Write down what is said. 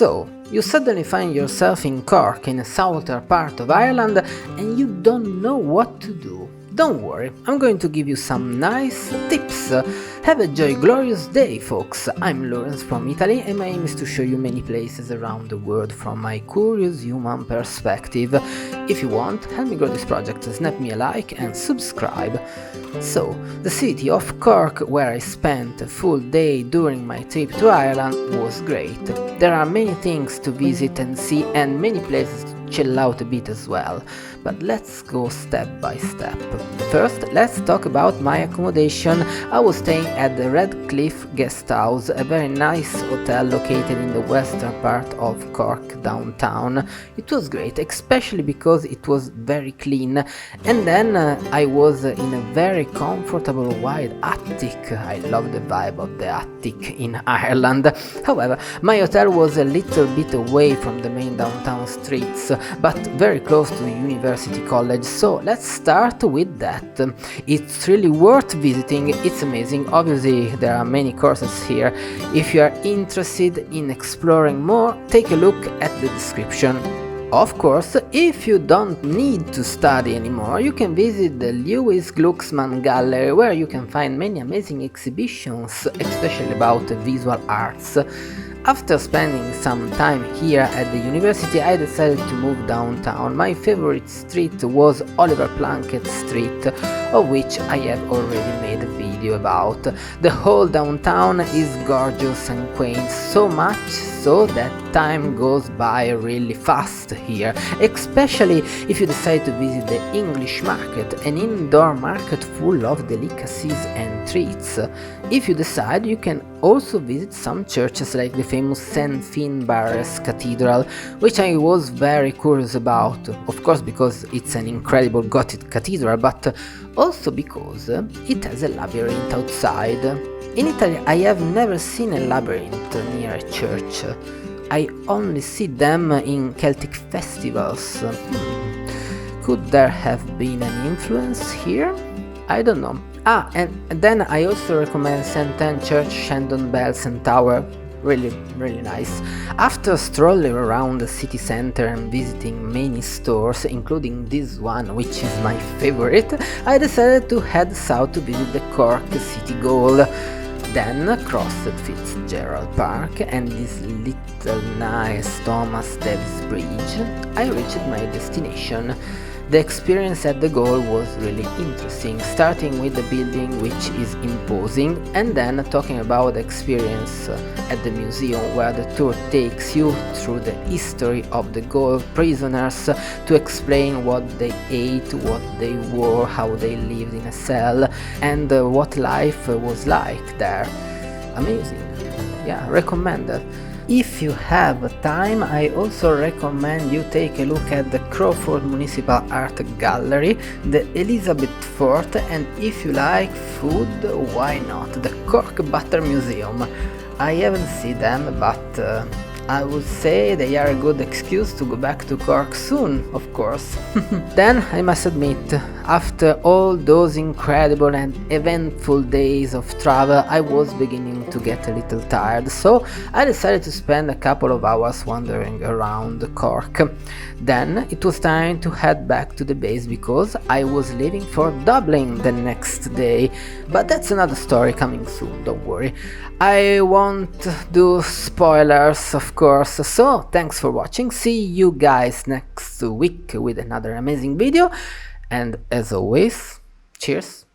So, you suddenly find yourself in Cork, in a southern part of Ireland, and you don't know what to do. Don't worry, I'm going to give you some nice tips. Have a glorious day, folks. I'm Lawrence from Italy, and my aim is to show you many places around the world from my curious human perspective. If you want, help me grow this project, snap me a like and subscribe. So, the city of Cork, where I spent a full day during my trip to Ireland, was great. There are many things to visit and see, and many places to chill out a bit as well. But let's go step by step. First, let's talk about my accommodation. I was staying at the Red Cliff Guest House, a very nice hotel located in the western part of Cork downtown. It was great, especially because it was very clean. And then I was in a very comfortable wide attic. I love the vibe of the attic in Ireland. However, my hotel was a little bit away from the main downtown streets, but very close to the University College, so let's start with that. It's really worth visiting, it's amazing. Obviously there are many courses here. If you are interested in exploring more, take a look at the description. Of course, if you don't need to study anymore, you can visit the Lewis Glucksmann Gallery, where you can find many amazing exhibitions, especially about visual arts. After spending some time here at the university, I decided to move downtown. My favorite street was Oliver Plunkett Street, of which I have already made a video about. The whole downtown is gorgeous and quaint, so much so that time goes by really fast here, especially if you decide to visit the English market, an indoor market full of delicacies and treats. If you decide, you can also visit some churches like the famous St. Finbarr's Cathedral, which I was very curious about, of course because it's an incredible Gothic cathedral, but also because it has a labyrinth outside. In Italy I have never seen a labyrinth near a church. I only see them in Celtic festivals. Could there have been an influence here? I don't know. And then I also recommend St. Anne Church, Shandon Bells and Tower. Really nice. After strolling around the city center and visiting many stores, including this one, which is my favorite, I decided to head south to visit the Cork City Goal. Then crossed Fitzgerald Park and this little nice Thomas Davis Bridge. I reached my destination. The experience at the goal was really interesting, starting with the building, which is imposing, and then talking about the experience at the museum, where the tour takes you through the history of the goal prisoners to explain what they ate, what they wore, how they lived in a cell, and what life was like there. Amazing. Yeah, recommended. If you have time, I also recommend you take a look at the Crawford Municipal Art Gallery, the Elizabeth Fort, and if you like food, why not, the Cork Butter Museum. I haven't seen them, but I would say they are a good excuse to go back to Cork soon, of course. Then, I must admit, after all those incredible and eventful days of travel, I was beginning to get a little tired, so I decided to spend a couple of hours wandering around Cork. Then it was time to head back to the base because I was leaving for Dublin the next day, but that's another story coming soon, don't worry. I won't do spoilers, of course, so thanks for watching, see you guys next week with another amazing video, and as always, cheers!